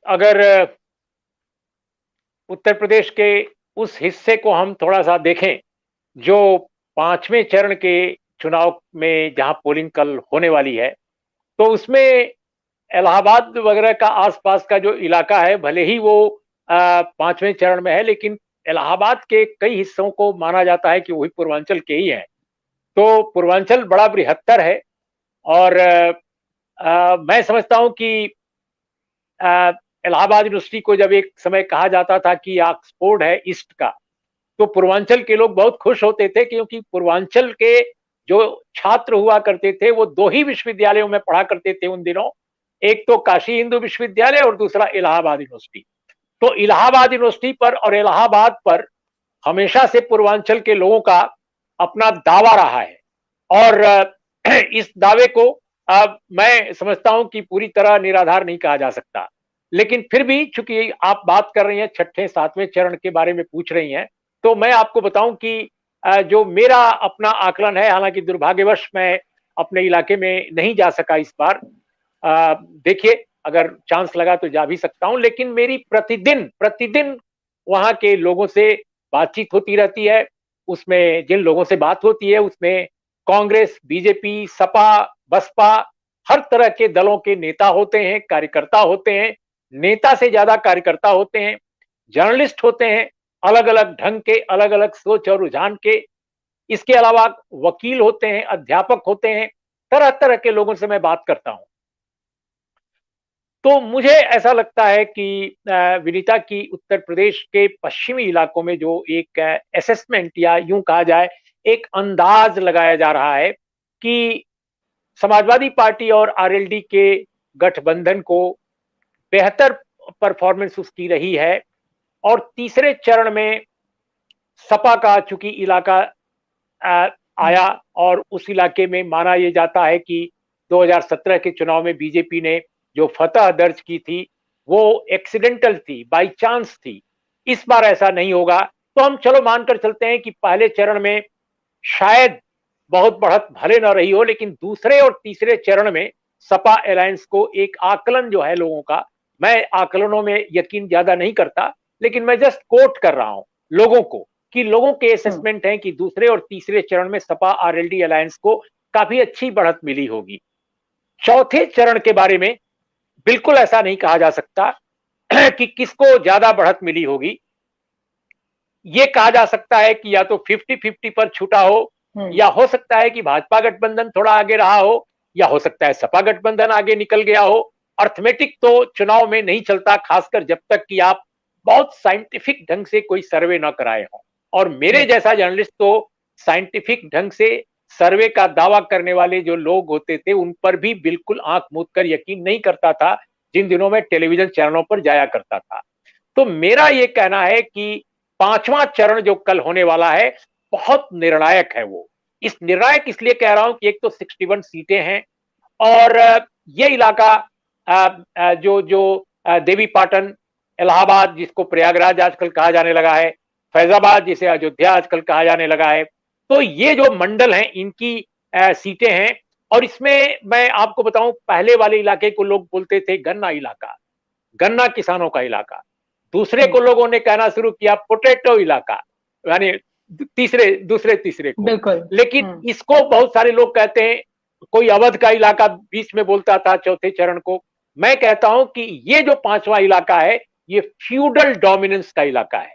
अगर उत्तर प्रदेश के उस हिस्से को हम थोड़ा-सा देखें, जो 5वें चरण के चुनाव में जहाँ पोलिंग कल होने वाली है, तो उसमें इलाहाबाद वगैरह का आस-पास का जो इलाका है, भले ही वो 5वें चरण में है, लेकिन इलाहाबाद के कई हिस्सों को माना जाता है कि वही पूर्वांचल के ही हैं। तो पूर्वांचल बड़ा बृहत्तर है और मैं समझता हूँ कि अ, इलाहाबाद यूनिवर्सिटी को जब एक समय कहा जाता था कि ऑक्सफोर्ड है ईस्ट का, तो पूर्वांचल के लोग बहुत खुश होते थे क्योंकि पूर्वांचल के जो छात्र हुआ करते थे, वो 2 ही विश्वविद्यालयों में पढ़ा करते थे उन दिनों। एक तो काशी हिंदू विश्वविद्यालय और दूसरा इलाहाबाद यूनिवर्सिटी। तो इलाहाबाद यूनिवर्सिटी पर और इलाहाबाद पर हमेशा से पूर्वांचल के लोगों का अपना दावा रहा है और इस दावे को मैं समझता हूं कि पूरी तरह निराधार नहीं कहा जा सकता। लेकिन फिर भी चूंकि आप बात कर रही हैं छठे सातवें चरण के बारे में पूछ रही हैं, तो मैं आपको बताऊं कि जो मेरा अपना आकलन है, हालांकि दुर्भाग्यवश मैं अपने इलाके में नहीं जा सका इस बार। देखिए, अगर चांस लगा तो जा भी सकता हूं, लेकिन मेरी प्रतिदिन प्रतिदिन वहां के लोगों से बातचीत होती रहती है। उसमें जिन लोगों से बात होती है उसमें कांग्रेस, बीजेपी, सपा, बसपा, हर तरह के दलों के नेता होते हैं, कार्यकर्ता होते हैं, नेता से ज्यादा कार्यकर्ता होते हैं, जर्नलिस्ट होते हैं, अलग अलग ढंग के, अलग अलग सोच और रुझान के। इसके अलावा वकील होते हैं, अध्यापक होते हैं, तरह तरह के लोगों से मैं बात करता हूं। तो मुझे ऐसा लगता है कि विनीता, की उत्तर प्रदेश के पश्चिमी इलाकों में जो एक असेसमेंट या यूं कहा जाए एक अंदाज लगाया जा रहा है कि समाजवादी पार्टी और आरएलडी के गठबंधन को बेहतर परफॉर्मेंस उसकी रही है और तीसरे चरण में सपा का चूंकि इलाका अ, आया और उस इलाके में माना यह जाता है कि 2017 के चुनाव में बीजेपी ने जो फतह दर्ज की थी वो एक्सीडेंटल थी, बाई चांस थी। इस बार ऐसा नहीं होगा। तो हम चलो मानकर चलते हैं कि पहले चरण में शायद बहुत बढ़त भले न रही हो, लेकिन दूसरे और तीसरे चरण में सपा अलायंस को एक आकलन जो है लोगों का, मैं आकलनों में यकीन ज्यादा नहीं करता, लेकिन मैं जस्ट कोट कर रहा हूं लोगों को, कि लोगों के असेसमेंट है कि दूसरे और तीसरे चरण में सपा आरएलडी अलायंस को काफी अच्छी बढ़त मिली होगी। चौथे चरण के बारे में बिल्कुल ऐसा नहीं कहा जा सकता कि किसको ज्यादा बढ़त मिली होगी। ये कहा जा सकता है कि या तो 50-50 पर छूटा हो, या हो सकता है कि भाजपा गठबंधन थोड़ा आगे रहा हो, या हो सकता है सपा गठबंधन आगे निकल गया हो। अर्थमेटिक तो चुनाव में नहीं चलता, खासकर जब तक कि आप बहुत साइंटिफिक ढंग से कोई सर्वे ना कराए हो। और मेरे जैसा जर्नलिस्ट तो साइंटिफिक ढंग से सर्वे का दावा करने वाले जो लोग होते थे उन पर भी बिल्कुल आंख मूंद कर यकीन नहीं करता था, जिन दिनों में टेलीविजन चैनलों पर जाया करता था। तो मेरा ये कहना है कि पांचवा चरण जो कल होने वाला है बहुत निर्णायक है। वो इस निर्णायक इसलिए कह रहा हूं कि एक तो 61 सीटें हैं और ये इलाका जो जो देवी पाटन, इलाहाबाद जिसको प्रयागराज आजकल कहा जाने लगा है, फैजाबाद जिसे अयोध्या आजकल कहा जाने लगा है, तो ये जो मंडल हैं इनकी सीटें हैं। और इसमें मैं आपको बताऊं, पहले वाले इलाके को लोग बोलते थे गन्ना इलाका, गन्ना किसानों का इलाका। दूसरे को लोगों ने कहना शुरू किया पोटैटो इलाका, यानी तीसरे दूसरे तीसरे को। बिल्कुल। लेकिन इसको बहुत सारे लोग कहते हैं, कोई अवध का इलाका बीच में बोलता था चौथे चरण को। मैं कहता हूं कि ये जो पांचवा इलाका है ये फ्यूडल डोमिनेंस का इलाका है।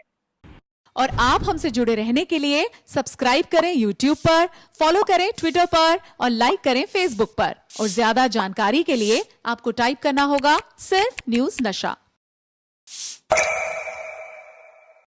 और आप हमसे जुड़े रहने के लिए सब्सक्राइब करें YouTube पर, फॉलो करें ट्विटर पर और लाइक करें Facebook पर। और ज्यादा जानकारी के लिए आपको टाइप करना होगा सिर्फ न्यूज नशा।